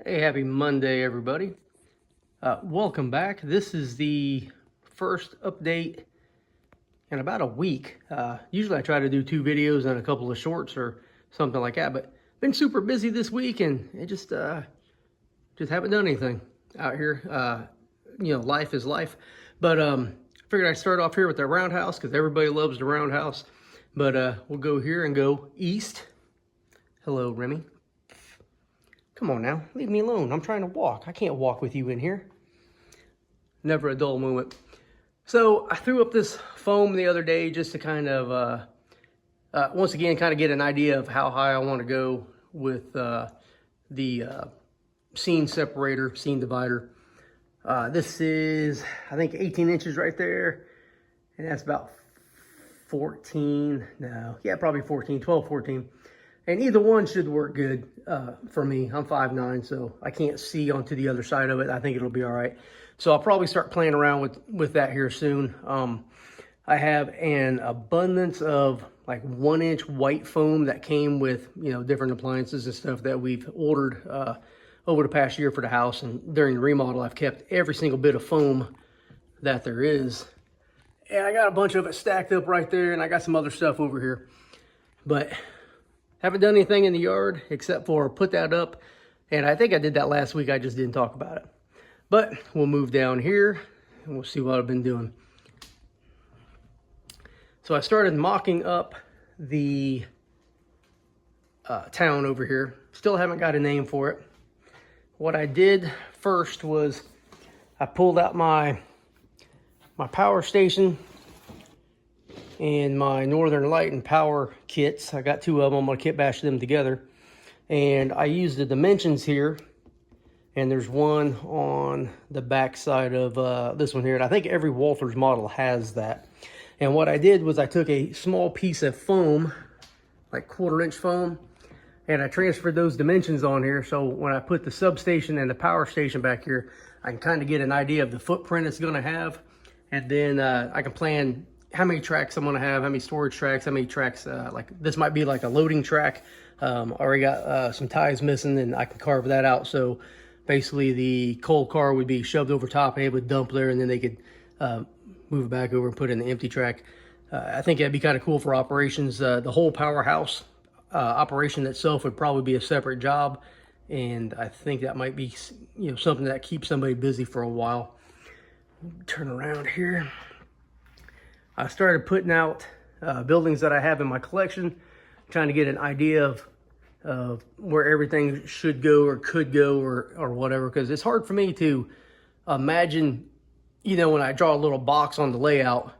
Hey, happy Monday, everybody. Welcome back. This is the first update in about a week. Usually I try to do 2 videos and a couple of shorts or something like that, but been super busy this week and it just haven't done anything out here. Life is life. But figured I'd start off here with the roundhouse because everybody loves the roundhouse. But we'll go here and go east. Hello, Remy. Come on now, leave me alone. I'm trying to walk. I can't walk with you in here. Never a dull moment. So I threw up this foam the other day just to kind of, once again, kind of get an idea of how high I want to go with the scene separator, scene divider. This is, I think, 18 inches right there. And that's about 14, no, yeah, probably 14, 12, 14. And either one should work good for me. I'm 5'9", so I can't see onto the other side of it. I think it'll be all right. So I'll probably start playing around with that here soon. I have an abundance of like 1-inch white foam that came with, different appliances and stuff that we've ordered over the past year for the house. And during the remodel, I've kept every single bit of foam that there is. And I got a bunch of it stacked up right there, and I got some other stuff over here. But haven't done anything in the yard except for put that up. And I think I did that last week. I just didn't talk about it. But we'll move down here and we'll see what I've been doing. So I started mocking up the town over here. Still haven't got a name for it. What I did first was I pulled out my power station and my Northern Light and Power kits. I got 2 of them. I'm going to kit bash them together. And I used the dimensions here. And there's one on the back side of this one here. And I think every Walthers model has that. And what I did was I took a small piece of foam, like 1/4-inch foam, and I transferred those dimensions on here. So when I put the substation and the power station back here, I can kind of get an idea of the footprint it's going to have. And then I can plan how many tracks I'm going to have, how many storage tracks, how many tracks, like this might be like a loading track. Already got some ties missing, and I can carve that out. So basically the coal car would be shoved over top and it would dump there, and then they could move it back over and put in the empty track. I think that'd be kind of cool for operations. The whole powerhouse operation itself would probably be a separate job. And I think that might be, something that keeps somebody busy for a while. Turn around here. I started putting out buildings that I have in my collection, trying to get an idea of where everything should go or could go or whatever, because it's hard for me to imagine, when I draw a little box on the layout,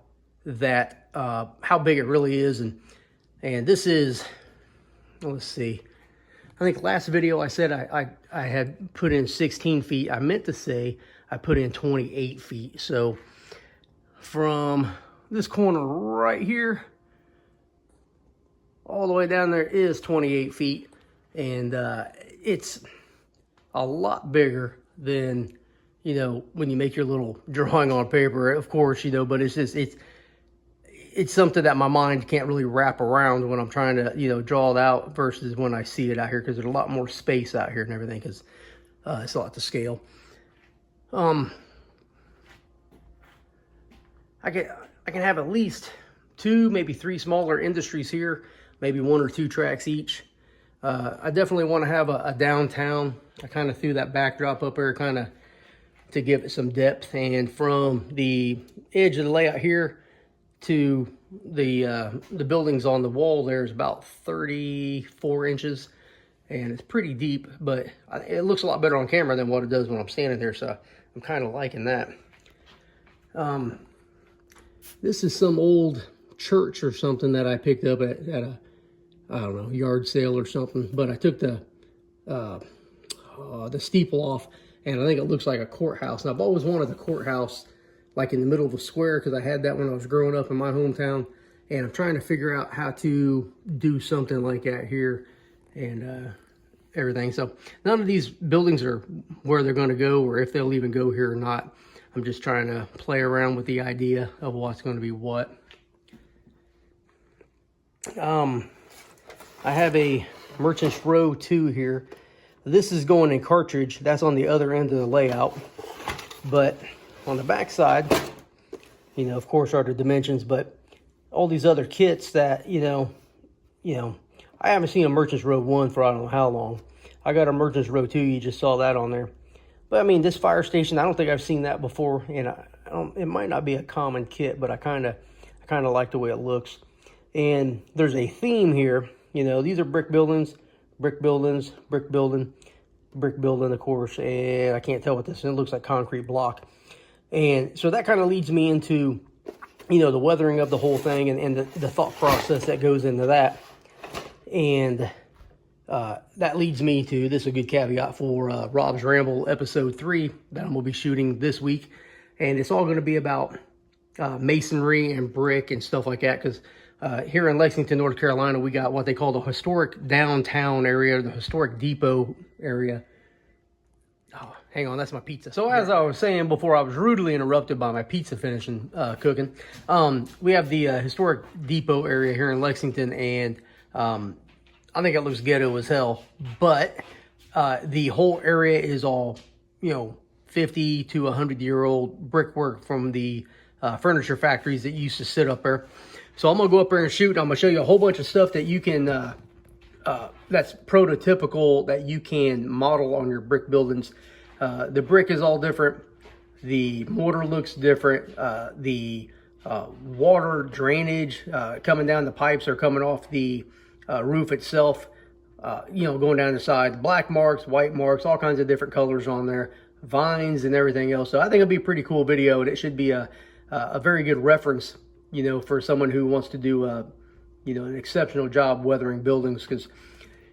that how big it really is. And this is, let's see, I think last video I said I had put in 16 feet. I meant to say I put in 28 feet. So from this corner right here all the way down there is 28 feet. And it's a lot bigger than, when you make your little drawing on paper, of course, but it's just, it's something that my mind can't really wrap around when I'm trying to, draw it out versus when I see it out here, because there's a lot more space out here and everything, because it's a lot to scale. I can have at least 2, maybe 3 smaller industries here, maybe 1 or 2 tracks each. I definitely want to have a downtown. I kind of threw that backdrop up there kind of to give it some depth. And from the edge of the layout here to the buildings on the wall, there's about 34 inches. And it's pretty deep, but it looks a lot better on camera than what it does when I'm standing there. So I'm kind of liking that. This is some old church or something that I picked up at a, I don't know, yard sale or something. But I took the steeple off, and I think it looks like a courthouse. And I've always wanted a courthouse like in the middle of a square, because I had that when I was growing up in my hometown. And I'm trying to figure out how to do something like that here and everything. So none of these buildings are where they're going to go, or if they'll even go here or not. I'm just trying to play around with the idea of what's going to be what. I have a Merchants Row 2 here This is going in Cartridge. That's on the other end of the layout. But on the back side, you know, of course, are the dimensions, but all these other kits that, you know, I haven't seen a Merchants Row 1 for I don't know how long. I got a Merchants Row 2, you just saw that on there. But I mean, this fire station, I don't think I've seen that before, and I don't, it might not be a common kit, but I kind of like the way it looks. And there's a theme here. You know, these are brick buildings, brick buildings, brick building, brick building, of course, and I can't tell what this is. It looks like concrete block. And so that kind of leads me into, you know, the weathering of the whole thing and the thought process that goes into that. And that leads me to, this is a good caveat for Rob's Ramble episode 3 that I'm going to be shooting this week. And it's all going to be about masonry and brick and stuff like that. Because here in Lexington, North Carolina, we got what they call the historic downtown area, the historic depot area. Oh, hang on, that's my pizza. So as I was saying before, I was rudely interrupted by my pizza finishing cooking. We have the historic depot area here in Lexington, and I think it looks ghetto as hell. But the whole area is all, you know, 50 to 100-year-old brickwork from the furniture factories that used to sit up there. So I'm gonna go up there and shoot. I'm gonna show you a whole bunch of stuff that you can, that's prototypical, that you can model on your brick buildings. The brick is all different. The mortar looks different. The water drainage coming down the pipes are coming off the roof itself. You know, going down the side, black marks, white marks, all kinds of different colors on there, vines and everything else. So I think it'll be a pretty cool video, and it should be a very good reference, you know, for someone who wants to do you know, an exceptional job weathering buildings. Because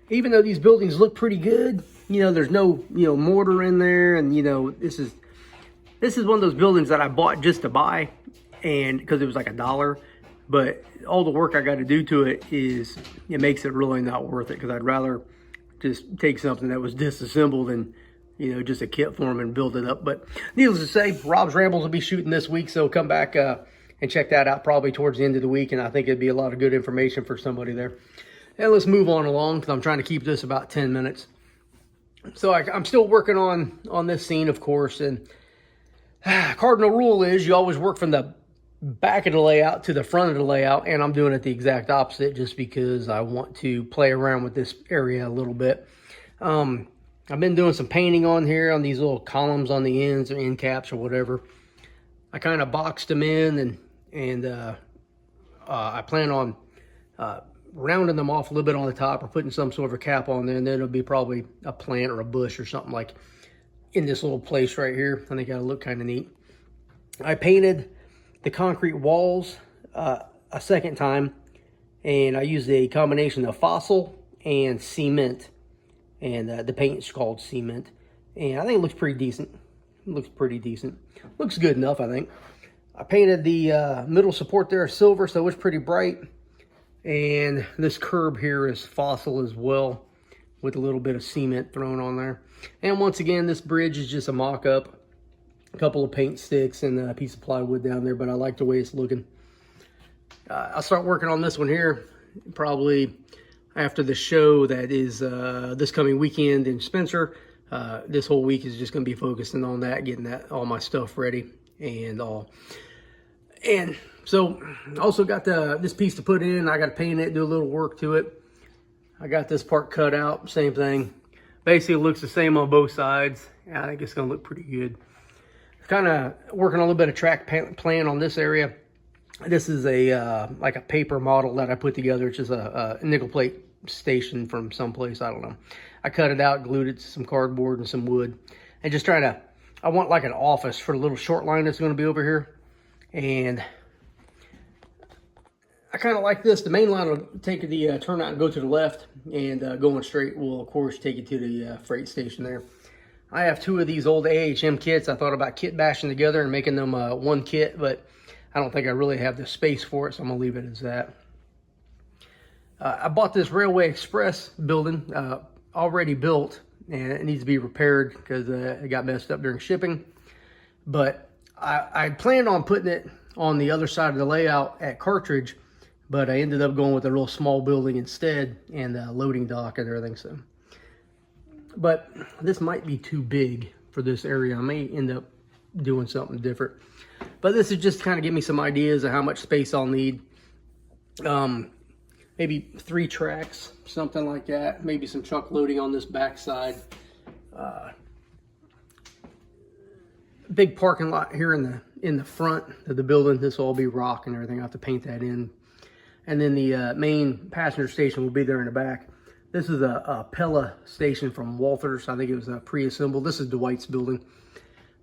even though these buildings look pretty good, you know, there's no, you know, mortar in there, and you know, this is one of those buildings that I bought just to buy, and because it was like $1, but all the work I got to do to it makes it really not worth it, because I'd rather just take something that was disassembled and, you know, just a kit form and build it up. But needless to say, Rob's Rambles will be shooting this week, so come back and check that out probably towards the end of the week, and I think it'd be a lot of good information for somebody there. And let's move on along, because I'm trying to keep this about 10 minutes. So I'm still working on this scene, of course, and cardinal rule is you always work from the back of the layout to the front of the layout, and I'm doing it the exact opposite just because I want to play around with this area a little bit. I've been doing some painting on here on these little columns on the ends or end caps or whatever. I kind of boxed them in, and I plan on rounding them off a little bit on the top or putting some sort of a cap on there, and then it'll be probably a plant or a bush or something like in this little place right here. I think that'll look kind of neat. I painted the concrete walls a second time, and I used a combination of fossil and cement, and the paint's called cement, and I think it looks pretty decent. It looks pretty decent. Looks good enough, I think. I painted the middle support there silver, so it's pretty bright. And this curb here is fossil as well, with a little bit of cement thrown on there. And once again, this bridge is just a mock-up. A couple of paint sticks and a piece of plywood down there, but I like the way it's looking. I'll start working on this one here probably after the show that is this coming weekend in Spencer. This whole week is just going to be focusing on that, getting that all my stuff ready and all. And so I also got this piece to put in. I got to paint it, do a little work to it. I got this part cut out, same thing. Basically, it looks the same on both sides. I think it's going to look pretty good. Kind of working on a little bit of track plan on this area. This is a like a paper model that I put together. It's just a nickel plate station from someplace, I don't know. I cut it out, glued it to some cardboard and some wood, and just trying to, I want like an office for the little short line that's going to be over here. And I kind of like this. The main line will take the turnout and go to the left, and going straight will, of course, take you to the freight station there. I have 2 of these old AHM kits. I thought about kit bashing together and making them one kit, but I don't think I really have the space for it, so I'm going to leave it as that. I bought this Railway Express building already built, and it needs to be repaired because it got messed up during shipping. But I planned on putting it on the other side of the layout at Cartridge, but I ended up going with a real small building instead, and a loading dock and everything. So but this might be too big for this area. I may end up doing something different. But this is just kind of give me some ideas of how much space I'll need. Maybe 3 tracks, something like that. Maybe some truck loading on this backside. Big parking lot here in the front of the building. This will all be rock and everything. I have to paint that in. And then the main passenger station will be there in the back. This is a Pella station from Walthers. I think it was pre-assembled. This is Dwight's building.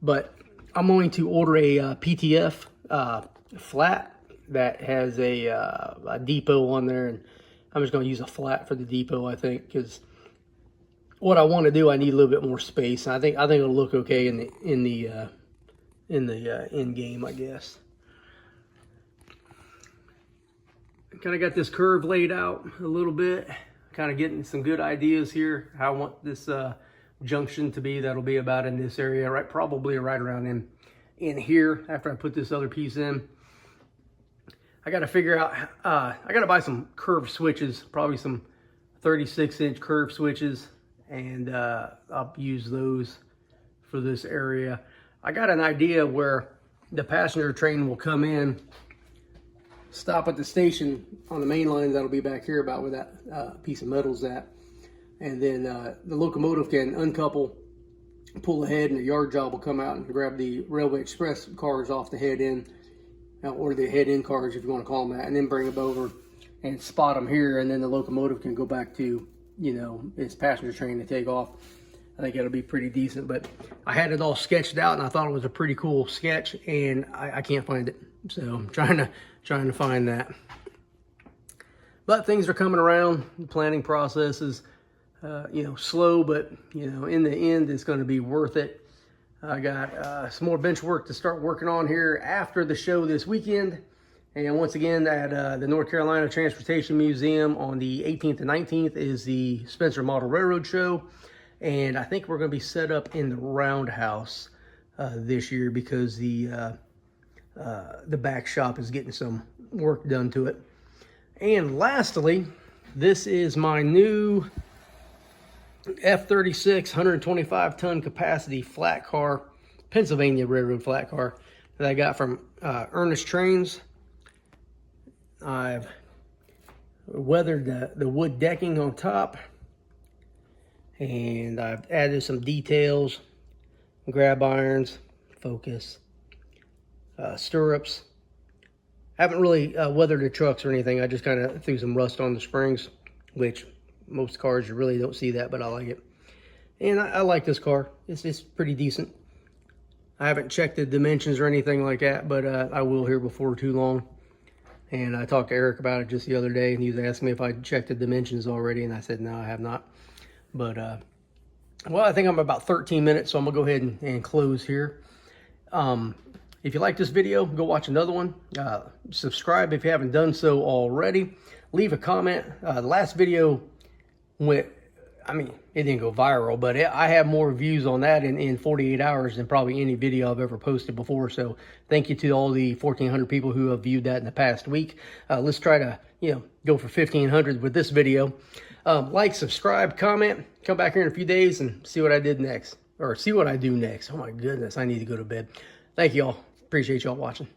But I'm going to order a PTF flat that has a depot on there, and I'm just going to use a flat for the depot, I think, because what I want to do, I need a little bit more space. I think it'll look okay in the end game, I guess. Kind of got this curve laid out a little bit. Kind of getting some good ideas here. How I want this junction to be. That'll be about in this area, right? Probably right around in here after I put this other piece in. I got to figure out. I got to buy some curved switches, probably some 36-inch curved switches, and I'll use those for this area. I got an idea where the passenger train will come in, stop at the station on the main line that'll be back here about where that piece of metal's at, and then the locomotive can uncouple, pull ahead, and the yard job will come out and grab the Railway Express cars off the head end, or the head end cars if you want to call them that, and then bring them over and spot them here, and then the locomotive can go back to, you know, its passenger train to take off. I think it'll be pretty decent, but I had it all sketched out, and I thought it was a pretty cool sketch, and I can't find it. So I'm trying to find that. But things are coming around. The planning process is, you know, slow, but, you know, in the end, it's going to be worth it. I got some more bench work to start working on here after the show this weekend. And once again, at the North Carolina Transportation Museum on the 18th and 19th is the Spencer Model Railroad Show. And I think we're going to be set up in the Roundhouse this year because the back shop is getting some work done to it. And lastly, this is my new F-36 125-ton capacity flat car, Pennsylvania Railroad flat car that I got from Ernest Trains. I've weathered the wood decking on top, and I've added some details, grab irons, focus, stirrups. I haven't really weathered the trucks or anything. I just kind of threw some rust on the springs, which most cars you really don't see that, but I like it. And I like this car. It's pretty decent. I haven't checked the dimensions or anything like that, but I will here before too long. And I talked to Eric about it just the other day, and he was asking me if I'd checked the dimensions already, and I said, no, I have not. But, well, I think I'm about 13 minutes, so I'm going to go ahead and close here. If you like this video, go watch another one. Subscribe if you haven't done so already. Leave a comment. The last video went, I mean, it didn't go viral, but I have more views on that in 48 hours than probably any video I've ever posted before. So thank you to all the 1,400 people who have viewed that in the past week. Let's try to, you know, go for 1,500 with this video. Like, subscribe, comment, come back here in a few days and see what I did next, or see what I do next. Oh my goodness, I need to go to bed. Thank you all. Appreciate y'all watching.